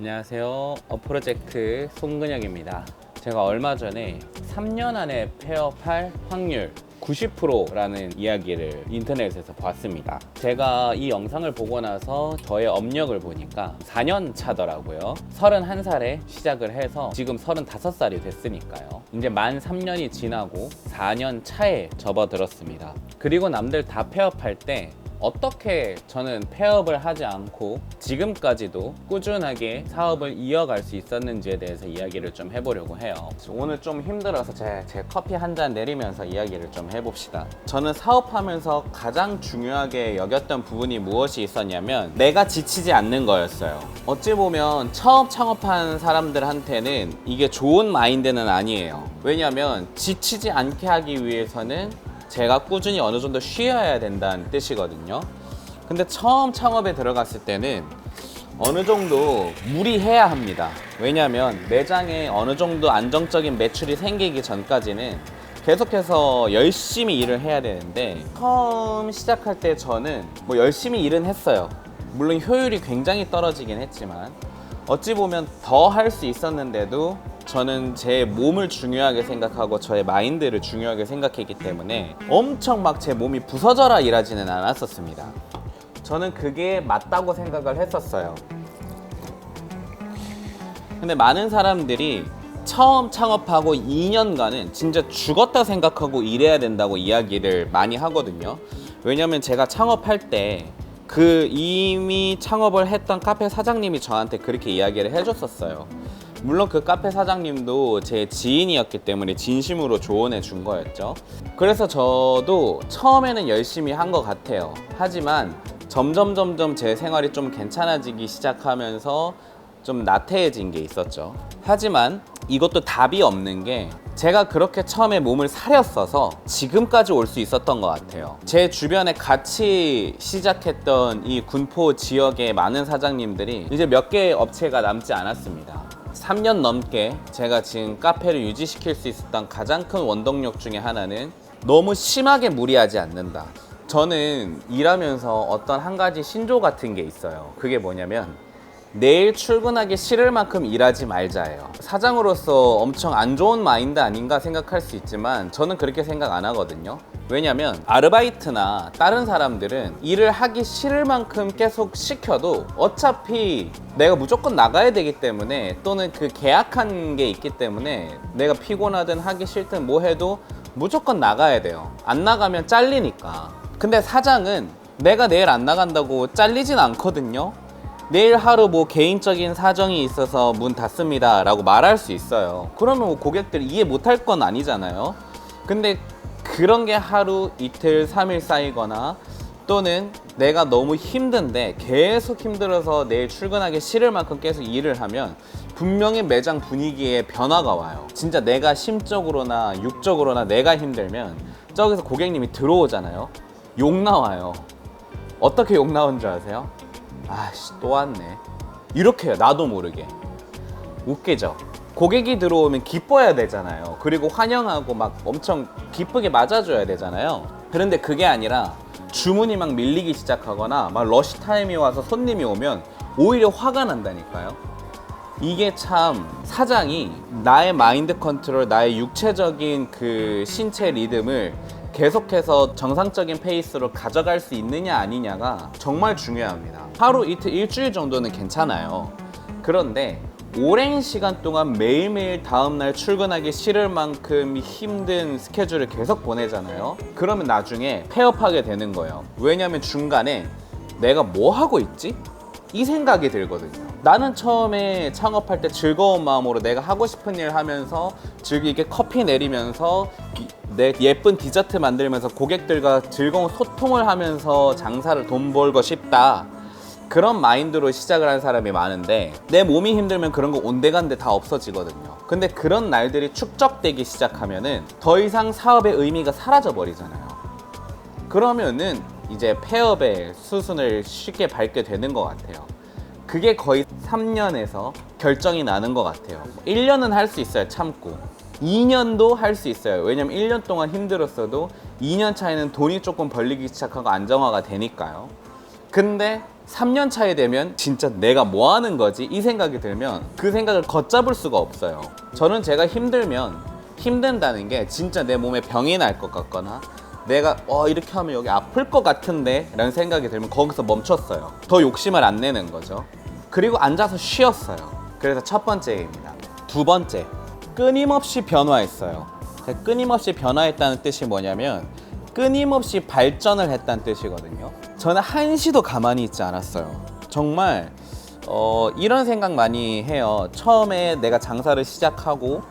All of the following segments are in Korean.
안녕하세요. 어프로젝트 송근혁입니다. 제가 얼마 전에 3년 안에 폐업할 확률 90%라는 이야기를 인터넷에서 봤습니다. 제가 이 영상을 보고 나서 저의 업력을 보니까 4년 차더라고요. 31살에 시작을 해서 지금 35살이 됐으니까요. 이제 만 3년이 지나고 4년 차에 접어들었습니다. 그리고 남들 다 폐업할 때 어떻게 저는 폐업을 하지 않고 지금까지도 꾸준하게 사업을 이어갈 수 있었는지에 대해서 이야기를 좀 해보려고 해요. 오늘 좀 힘들어서 제 커피 한 잔 내리면서 이야기를 좀 해봅시다. 저는 사업하면서 가장 중요하게 여겼던 부분이 무엇이 있었냐면 내가 지치지 않는 거였어요. 어찌 보면 처음 창업한 사람들한테는 이게 좋은 마인드는 아니에요. 왜냐면 지치지 않게 하기 위해서는 제가 꾸준히 어느 정도 쉬어야 된다는 뜻이거든요. 근데 처음 창업에 들어갔을 때는 어느 정도 무리해야 합니다. 왜냐면 매장에 어느 정도 안정적인 매출이 생기기 전까지는 계속해서 열심히 일을 해야 되는데, 처음 시작할 때 저는 뭐 열심히 일은 했어요. 물론 효율이 굉장히 떨어지긴 했지만 어찌 보면 더 할 수 있었는데도 저는 제 몸을 중요하게 생각하고 저의 마인드를 중요하게 생각했기 때문에 엄청 막 제 몸이 부서져라 일하지는 않았었습니다. 저는 그게 맞다고 생각을 했었어요. 근데 많은 사람들이 처음 창업하고 2년간은 진짜 죽었다 생각하고 일해야 된다고 이야기를 많이 하거든요. 왜냐면 제가 창업할 때 이미 창업을 했던 카페 사장님이 저한테 그렇게 이야기를 해줬었어요. 물론 그 카페 사장님도 제 지인이었기 때문에 진심으로 조언해 준 거였죠. 그래서 저도 처음에는 열심히 한 것 같아요. 하지만 점점 제 생활이 좀 괜찮아지기 시작하면서 좀 나태해진 게 있었죠. 하지만 이것도 답이 없는 게, 제가 그렇게 처음에 몸을 사렸어서 지금까지 올 수 있었던 것 같아요. 제 주변에 같이 시작했던 이 군포 지역의 많은 사장님들이 이제 몇 개의 업체가 남지 않았습니다. 3년 넘게 제가 지금 카페를 유지시킬 수 있었던 가장 큰 원동력 중에 하나는 너무 심하게 무리하지 않는다. 저는 일하면서 어떤 한 가지 신조 같은 게 있어요. 그게 뭐냐면 내일 출근하기 싫을 만큼 일하지 말자예요. 사장으로서 엄청 안 좋은 마인드 아닌가 생각할 수 있지만 저는 그렇게 생각 안 하거든요. 왜냐면 아르바이트나 다른 사람들은 일을 하기 싫을 만큼 계속 시켜도 어차피 내가 무조건 나가야 되기 때문에, 또는 그 계약한 게 있기 때문에 내가 피곤하든 하기 싫든 뭐 해도 무조건 나가야 돼요. 안 나가면 잘리니까. 근데 사장은 내가 내일 안 나간다고 잘리진 않거든요. 내일 하루 뭐 개인적인 사정이 있어서 문 닫습니다 라고 말할 수 있어요. 그러면 뭐 고객들이 이해 못할 건 아니잖아요. 근데 그런 게 하루, 이틀, 3일 쌓이거나, 또는 내가 너무 힘든데 계속 힘들어서 내일 출근하기 싫을 만큼 계속 일을 하면 분명히 매장 분위기에 변화가 와요. 진짜 내가 심적으로나 육적으로나 내가 힘들면 저기서 고객님이 들어오잖아요. 욕 나와요. 어떻게 욕 나온 줄 아세요? 아씨 또 왔네, 이렇게 해요. 나도 모르게. 웃기죠? 고객이 들어오면 기뻐야 되잖아요. 그리고 환영하고 막 엄청 기쁘게 맞아줘야 되잖아요. 그런데 그게 아니라 주문이 막 밀리기 시작하거나 막 러시 타임이 와서 손님이 오면 오히려 화가 난다니까요. 이게 참, 사장이 나의 마인드 컨트롤, 나의 육체적인 그 신체 리듬을 계속해서 정상적인 페이스로 가져갈 수 있느냐 아니냐가 정말 중요합니다. 하루, 이틀, 일주일 정도는 괜찮아요. 그런데 오랜 시간 동안 매일매일 다음날 출근하기 싫을 만큼 힘든 스케줄을 계속 보내잖아요. 그러면 나중에 폐업하게 되는 거예요. 왜냐면 중간에 내가 뭐 하고 있지? 이 생각이 들거든요. 나는 처음에 창업할 때 즐거운 마음으로 내가 하고 싶은 일 하면서 즐기게 커피 내리면서 내 예쁜 디저트 만들면서 고객들과 즐거운 소통을 하면서 장사를 돈 벌고 싶다, 그런 마인드로 시작을 한 사람이 많은데, 내 몸이 힘들면 그런 거 온데간데 다 없어지거든요. 근데 그런 날들이 축적되기 시작하면은 더 이상 사업의 의미가 사라져 버리잖아요. 그러면은 이제 폐업의 수순을 쉽게 밟게 되는 것 같아요. 그게 거의 3년에서 결정이 나는 것 같아요. 1년은 할 수 있어요, 참고. 2년도 할 수 있어요. 왜냐면 1년 동안 힘들었어도 2년 차에는 돈이 조금 벌리기 시작하고 안정화가 되니까요. 근데 3년 차에 되면 진짜 내가 뭐 하는 거지? 이 생각이 들면 그 생각을 걷잡을 수가 없어요. 저는 제가 힘들면 힘든다는 게 진짜 내 몸에 병이 날 것 같거나 내가 이렇게 하면 여기 아플 것 같은데 라는 생각이 들면 거기서 멈췄어요. 더 욕심을 안 내는 거죠. 그리고 앉아서 쉬었어요. 그래서 첫 번째입니다. 두 번째, 끊임없이 변화했어요. 끊임없이 변화했다는 뜻이 뭐냐면 끊임없이 발전을 했다는 뜻이거든요. 저는 한시도 가만히 있지 않았어요. 정말 이런 생각 많이 해요. 처음에 내가 장사를 시작하고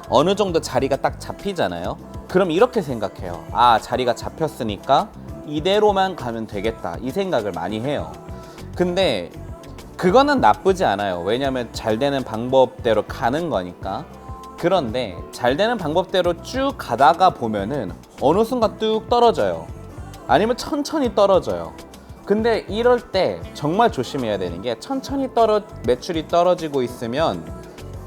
어느 정도 자리가 딱 잡히잖아요. 그럼 이렇게 생각해요. 자리가 잡혔으니까 이대로만 가면 되겠다, 이 생각을 많이 해요. 근데 그거는 나쁘지 않아요. 왜냐면 잘 되는 방법대로 가는 거니까. 그런데 잘 되는 방법대로 쭉 가다가 보면은 어느 순간 뚝 떨어져요. 아니면 천천히 떨어져요. 근데 이럴 때 정말 조심해야 되는 게, 천천히 매출이 떨어지고 있으면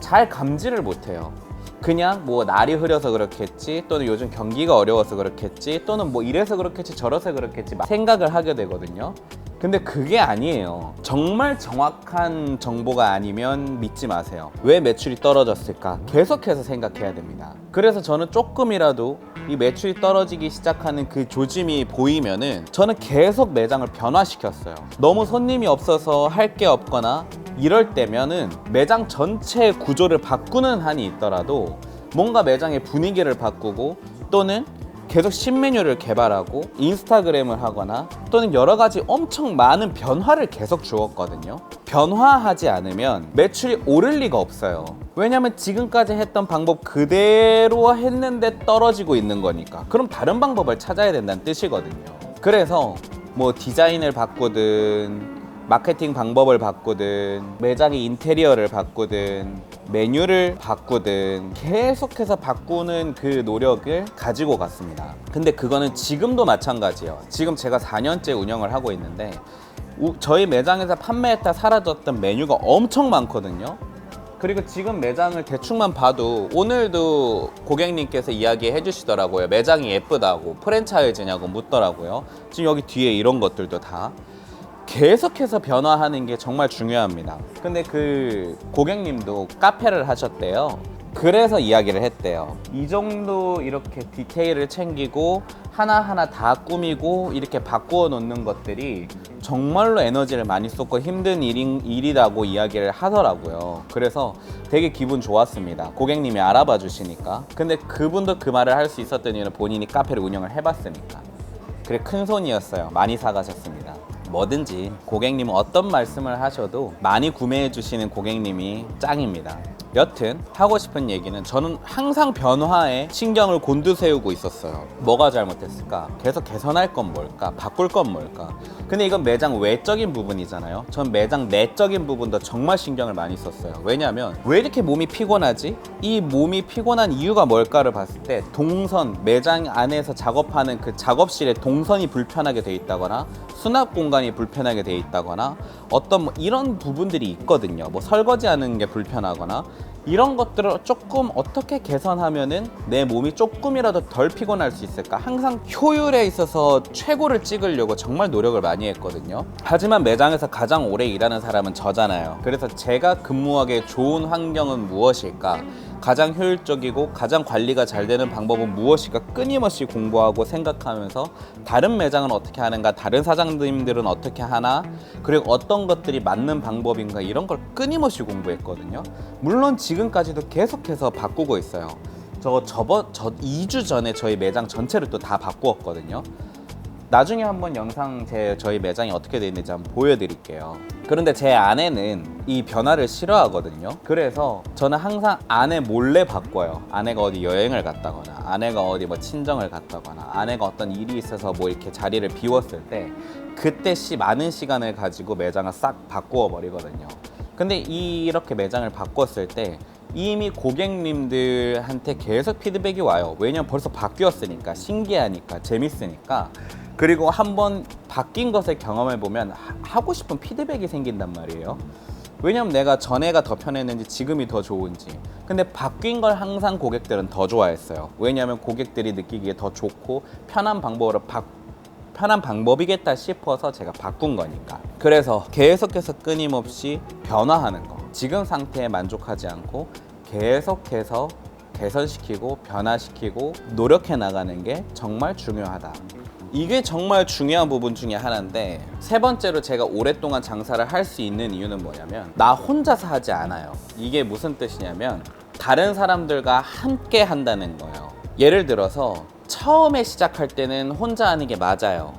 잘 감지를 못해요. 그냥 뭐 날이 흐려서 그렇겠지, 또는 요즘 경기가 어려워서 그렇겠지, 또는 뭐 이래서 그렇겠지 저래서 그렇겠지 생각을 하게 되거든요. 근데 그게 아니에요. 정말 정확한 정보가 아니면 믿지 마세요. 왜 매출이 떨어졌을까? 계속해서 생각해야 됩니다. 그래서 저는 조금이라도 이 매출이 떨어지기 시작하는 그 조짐이 보이면은 저는 계속 매장을 변화시켰어요. 너무 손님이 없어서 할 게 없거나 이럴 때면은 매장 전체 구조를 바꾸는 한이 있더라도 뭔가 매장의 분위기를 바꾸고, 또는 계속 신메뉴를 개발하고 인스타그램을 하거나, 또는 여러 가지 엄청 많은 변화를 계속 주었거든요. 변화하지 않으면 매출이 오를 리가 없어요. 왜냐면 지금까지 했던 방법 그대로 했는데 떨어지고 있는 거니까. 그럼 다른 방법을 찾아야 된다는 뜻이거든요. 그래서 뭐 디자인을 바꾸든, 마케팅 방법을 바꾸든, 매장의 인테리어를 바꾸든, 메뉴를 바꾸든 계속해서 바꾸는 그 노력을 가지고 갔습니다. 근데 그거는 지금도 마찬가지예요. 지금 제가 4년째 운영을 하고 있는데 저희 매장에서 판매했다 사라졌던 메뉴가 엄청 많거든요. 그리고 지금 매장을 대충만 봐도 오늘도 고객님께서 이야기해 주시더라고요. 매장이 예쁘다고, 프랜차이즈냐고 묻더라고요. 지금 여기 뒤에 이런 것들도 다 계속해서 변화하는 게 정말 중요합니다. 근데 그 고객님도 카페를 하셨대요. 그래서 이야기를 했대요. 이 정도 이렇게 디테일을 챙기고 하나하나 다 꾸미고 이렇게 바꾸어 놓는 것들이 정말로 에너지를 많이 쏟고 힘든 일이라고 이야기를 하더라고요. 그래서 되게 기분 좋았습니다. 고객님이 알아봐 주시니까. 근데 그분도 그 말을 할 수 있었던 이유는 본인이 카페를 운영을 해봤으니까. 그래, 큰 손이었어요. 많이 사가셨습니다. 뭐든지 고객님은 어떤 말씀을 하셔도 많이 구매해 주시는 고객님이 짱입니다. 여튼 하고 싶은 얘기는, 저는 항상 변화에 신경을 곤두세우고 있었어요. 뭐가 잘못했을까? 계속 개선할 건 뭘까? 바꿀 건 뭘까? 근데 이건 매장 외적인 부분이잖아요. 전 매장 내적인 부분도 정말 신경을 많이 썼어요. 왜냐면 왜 이렇게 몸이 피곤하지? 이 몸이 피곤한 이유가 뭘까를 봤을 때, 매장 안에서 작업하는 그 작업실에 동선이 불편하게 돼 있다거나, 수납 공간이 불편하게 돼 있다거나, 어떤 이런 부분들이 있거든요. 뭐 설거지하는 게 불편하거나, 이런 것들을 조금 어떻게 개선하면은 내 몸이 조금이라도 덜 피곤할 수 있을까? 항상 효율에 있어서 최고를 찍으려고 정말 노력을 많이 했거든요. 하지만 매장에서 가장 오래 일하는 사람은 저잖아요. 그래서 제가 근무하기에 좋은 환경은 무엇일까? 가장 효율적이고 가장 관리가 잘 되는 방법은 무엇일까? 끊임없이 공부하고 생각하면서, 다른 매장은 어떻게 하는가, 다른 사장님들은 어떻게 하나, 그리고 어떤 것들이 맞는 방법인가, 이런 걸 끊임없이 공부했거든요. 물론 지금까지도 계속해서 바꾸고 있어요. 저 2주 전에 저희 매장 전체를 또 다 바꾸었거든요. 나중에 한번 영상 저희 매장이 어떻게 되어 있는지 한번 보여드릴게요. 그런데 제 아내는 이 변화를 싫어하거든요. 그래서 저는 항상 아내 몰래 바꿔요. 아내가 어디 여행을 갔다거나, 아내가 어디 뭐 친정을 갔다거나, 아내가 어떤 일이 있어서 뭐 이렇게 자리를 비웠을 때, 그때 많은 시간을 가지고 매장을 싹 바꾸어 버리거든요. 근데 이렇게 매장을 바꿨을 때 이미 고객님들한테 계속 피드백이 와요. 왜냐면 벌써 바뀌었으니까, 신기하니까, 재밌으니까. 그리고 한번 바뀐 것을 경험해보면 하고 싶은 피드백이 생긴단 말이에요. 왜냐면 내가 전에가 더 편했는지 지금이 더 좋은지. 근데 바뀐 걸 항상 고객들은 더 좋아했어요. 왜냐면 고객들이 느끼기에 더 좋고 편한 방법으로 편한 방법이겠다 싶어서 제가 바꾼 거니까. 그래서 계속해서 끊임없이 변화하는 거, 지금 상태에 만족하지 않고 계속해서 개선시키고 변화시키고 노력해 나가는 게 정말 중요하다. 이게 정말 중요한 부분 중에 하나인데, 세 번째로 제가 오랫동안 장사를 할 수 있는 이유는 뭐냐면, 나 혼자서 하지 않아요. 이게 무슨 뜻이냐면 다른 사람들과 함께 한다는 거예요. 예를 들어서 처음에 시작할 때는 혼자 하는 게 맞아요.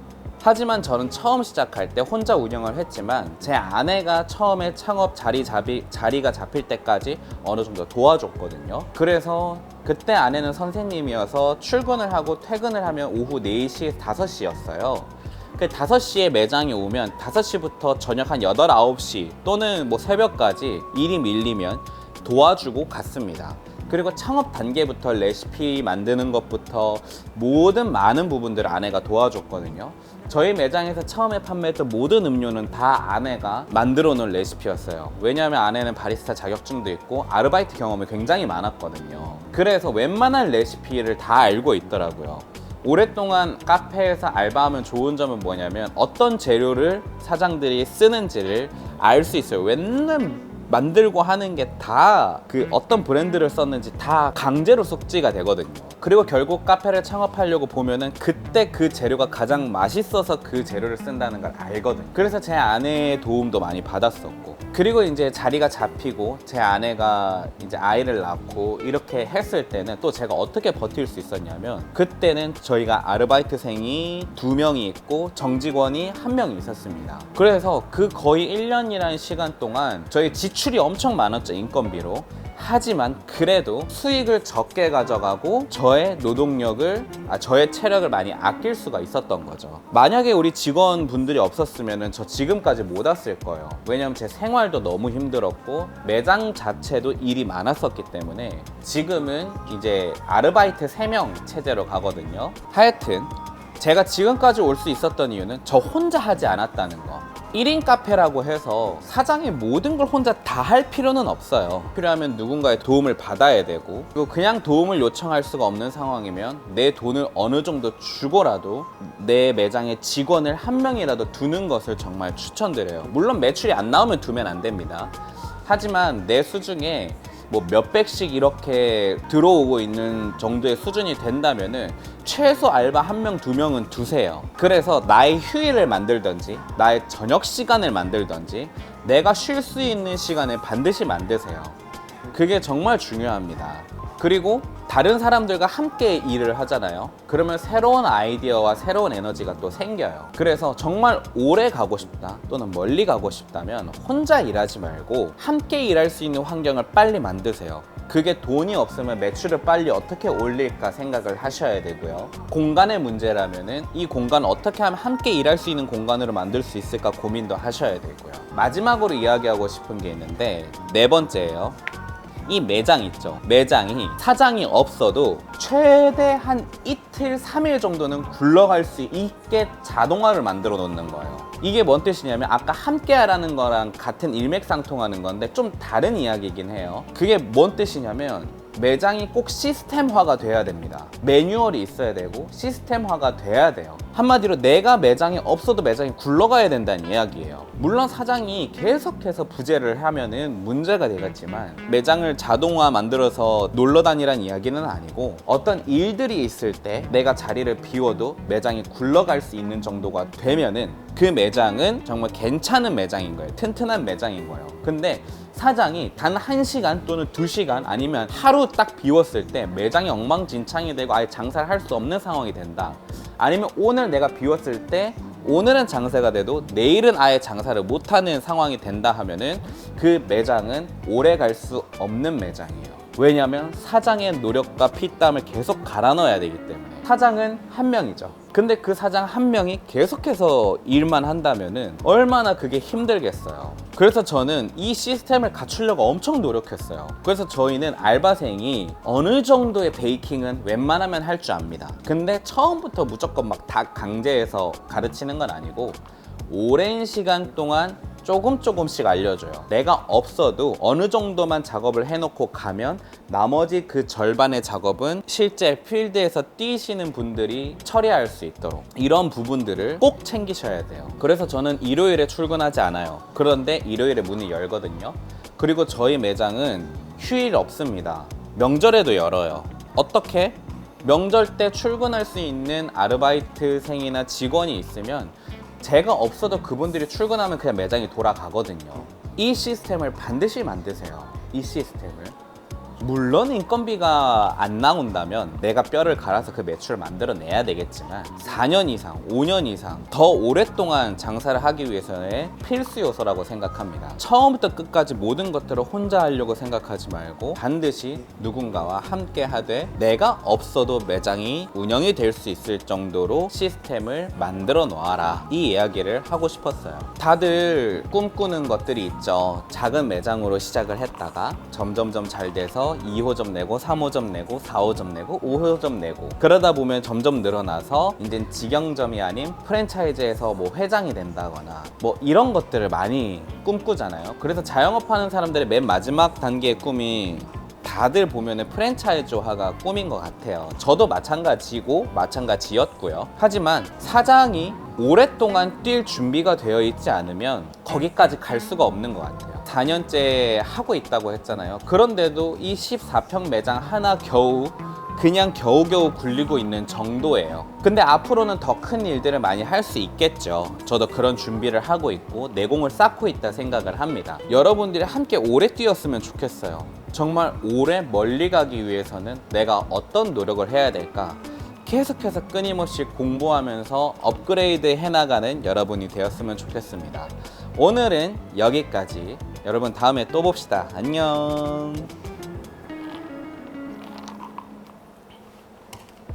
하지만 저는 처음 시작할 때 혼자 운영을 했지만 제 아내가 처음에 창업 자리가 잡힐 때까지 어느 정도 도와줬거든요. 그래서 그때 아내는 선생님이어서 출근을 하고 퇴근을 하면 오후 4시, 5시였어요. 그 5시에 매장에 오면 5시부터 저녁 한 8, 9시 또는 뭐 새벽까지 일이 밀리면 도와주고 갔습니다. 그리고 창업 단계부터 레시피 만드는 것부터 모든 많은 부분들을 아내가 도와줬거든요. 저희 매장에서 처음에 판매했던 모든 음료는 다 아내가 만들어 놓은 레시피였어요. 왜냐하면 아내는 바리스타 자격증도 있고 아르바이트 경험이 굉장히 많았거든요. 그래서 웬만한 레시피를 다 알고 있더라고요. 오랫동안 카페에서 알바하면 좋은 점은 뭐냐면 어떤 재료를 사장들이 쓰는지를 알 수 있어요. 웬만 만들고 하는 게 다 그 어떤 브랜드를 썼는지 다 강제로 숙지가 되거든요. 그리고 결국 카페를 창업하려고 보면은 그때 그 재료가 가장 맛있어서 그 재료를 쓴다는 걸 알거든요. 그래서 제 아내의 도움도 많이 받았었고, 그리고 이제 자리가 잡히고 제 아내가 이제 아이를 낳고 이렇게 했을 때는 또 제가 어떻게 버틸 수 있었냐면, 그때는 저희가 아르바이트생이 2명이 있고 정직원이 1명이 있었습니다. 그래서 그 거의 1년이라는 시간 동안 저희 지출이 엄청 많았죠, 인건비로. 하지만 그래도 수익을 적게 가져가고 저의 저의 체력을 많이 아낄 수가 있었던 거죠. 만약에 우리 직원분들이 없었으면 저 지금까지 못 왔을 거예요. 왜냐면 제 생활도 너무 힘들었고 매장 자체도 일이 많았었기 때문에 지금은 이제 아르바이트 3명 체제로 가거든요. 하여튼 제가 지금까지 올 수 있었던 이유는 저 혼자 하지 않았다는 거. 1인 카페라고 해서 사장이 모든 걸 혼자 다 할 필요는 없어요. 필요하면 누군가의 도움을 받아야 되고, 그리고 그냥 도움을 요청할 수가 없는 상황이면 내 돈을 어느 정도 주고라도 내 매장에 직원을 1명이라도 두는 것을 정말 추천드려요. 물론 매출이 안 나오면 두면 안 됩니다. 하지만 내 수중에 뭐 몇백씩 이렇게 들어오고 있는 정도의 수준이 된다면은 최소 알바 1명, 2명은 두세요. 그래서 나의 휴일을 만들던지 나의 저녁 시간을 만들던지 내가 쉴 수 있는 시간을 반드시 만드세요. 그게 정말 중요합니다. 그리고 다른 사람들과 함께 일을 하잖아요. 그러면 새로운 아이디어와 새로운 에너지가 또 생겨요. 그래서 정말 오래 가고 싶다 또는 멀리 가고 싶다면 혼자 일하지 말고 함께 일할 수 있는 환경을 빨리 만드세요. 그게 돈이 없으면 매출을 빨리 어떻게 올릴까 생각을 하셔야 되고요. 공간의 문제라면은 이 공간을 어떻게 하면 함께 일할 수 있는 공간으로 만들 수 있을까 고민도 하셔야 되고요. 마지막으로 이야기하고 싶은 게 있는데, 4번째예요. 이 매장 있죠. 매장이 사장이 없어도 최대 한 이틀, 3일 정도는 굴러갈 수 있게 자동화를 만들어 놓는 거예요. 이게 뭔 뜻이냐면 아까 함께 하라는 거랑 같은 일맥상통하는 건데 좀 다른 이야기이긴 해요. 그게 뭔 뜻이냐면 매장이 꼭 시스템화가 돼야 됩니다. 매뉴얼이 있어야 되고 시스템화가 돼야 돼요. 한마디로 내가 매장에 없어도 매장이 굴러가야 된다는 이야기예요. 물론 사장이 계속해서 부재를 하면은 문제가 되겠지만 매장을 자동화 만들어서 놀러 다니란 이야기는 아니고, 어떤 일들이 있을 때 내가 자리를 비워도 매장이 굴러갈 수 있는 정도가 되면은 그 매장은 정말 괜찮은 매장인 거예요. 튼튼한 매장인 거예요. 근데 사장이 단 1시간 또는 2시간 아니면 하루 딱 비웠을 때 매장이 엉망진창이 되고 아예 장사를 할 수 없는 상황이 된다. 아니면 오늘 내가 비웠을 때 오늘은 장사가 돼도 내일은 아예 장사를 못하는 상황이 된다 하면은 그 매장은 오래 갈 수 없는 매장이에요. 왜냐하면 사장의 노력과 피땀을 계속 갈아 넣어야 되기 때문에. 사장은 1명이죠. 근데 그 사장 1명이 계속해서 일만 한다면은 얼마나 그게 힘들겠어요. 그래서 저는 이 시스템을 갖추려고 엄청 노력했어요. 그래서 저희는 알바생이 어느 정도의 베이킹은 웬만하면 할 줄 압니다. 근데 처음부터 무조건 막 다 강제해서 가르치는 건 아니고 오랜 시간 동안 조금씩 알려줘요. 내가 없어도 어느 정도만 작업을 해놓고 가면 나머지 그 절반의 작업은 실제 필드에서 뛰시는 분들이 처리할 수 있도록 이런 부분들을 꼭 챙기셔야 돼요. 그래서 저는 일요일에 출근하지 않아요. 그런데 일요일에 문이 열거든요. 그리고 저희 매장은 휴일 없습니다. 명절에도 열어요. 어떻게? 명절 때 출근할 수 있는 아르바이트생이나 직원이 있으면 제가 없어도 그분들이 출근하면 그냥 매장이 돌아가거든요. 이 시스템을 반드시 만드세요. 이 시스템을. 물론 인건비가 안 나온다면 내가 뼈를 갈아서 그 매출을 만들어내야 되겠지만 4년 이상, 5년 이상 더 오랫동안 장사를 하기 위해서의 필수 요소라고 생각합니다. 처음부터 끝까지 모든 것들을 혼자 하려고 생각하지 말고 반드시 누군가와 함께 하되 내가 없어도 매장이 운영이 될 수 있을 정도로 시스템을 만들어 놓아라. 이 이야기를 하고 싶었어요. 다들 꿈꾸는 것들이 있죠. 작은 매장으로 시작을 했다가 점점점 잘 돼서 2호점 내고 3호점 내고 4호점 내고 5호점 내고 그러다 보면 점점 늘어나서 이제 직영점이 아닌 프랜차이즈에서 뭐 회장이 된다거나 뭐 이런 것들을 많이 꿈꾸잖아요. 그래서 자영업하는 사람들의 맨 마지막 단계의 꿈이 다들 보면은 프랜차이즈화가 꿈인 것 같아요. 저도 마찬가지였고요. 하지만 사장이 오랫동안 뛸 준비가 되어 있지 않으면 거기까지 갈 수가 없는 것 같아요. 4년째 하고 있다고 했잖아요. 그런데도 이 14평 매장 하나 그냥 겨우겨우 굴리고 있는 정도예요. 근데 앞으로는 더 큰 일들을 많이 할 수 있겠죠. 저도 그런 준비를 하고 있고 내공을 쌓고 있다 생각을 합니다. 여러분들이 함께 오래 뛰었으면 좋겠어요. 정말 오래 멀리 가기 위해서는 내가 어떤 노력을 해야 될까? 계속해서 끊임없이 공부하면서 업그레이드 해나가는 여러분이 되었으면 좋겠습니다. 오늘은 여기까지. 여러분 다음에 또 봅시다. 안녕.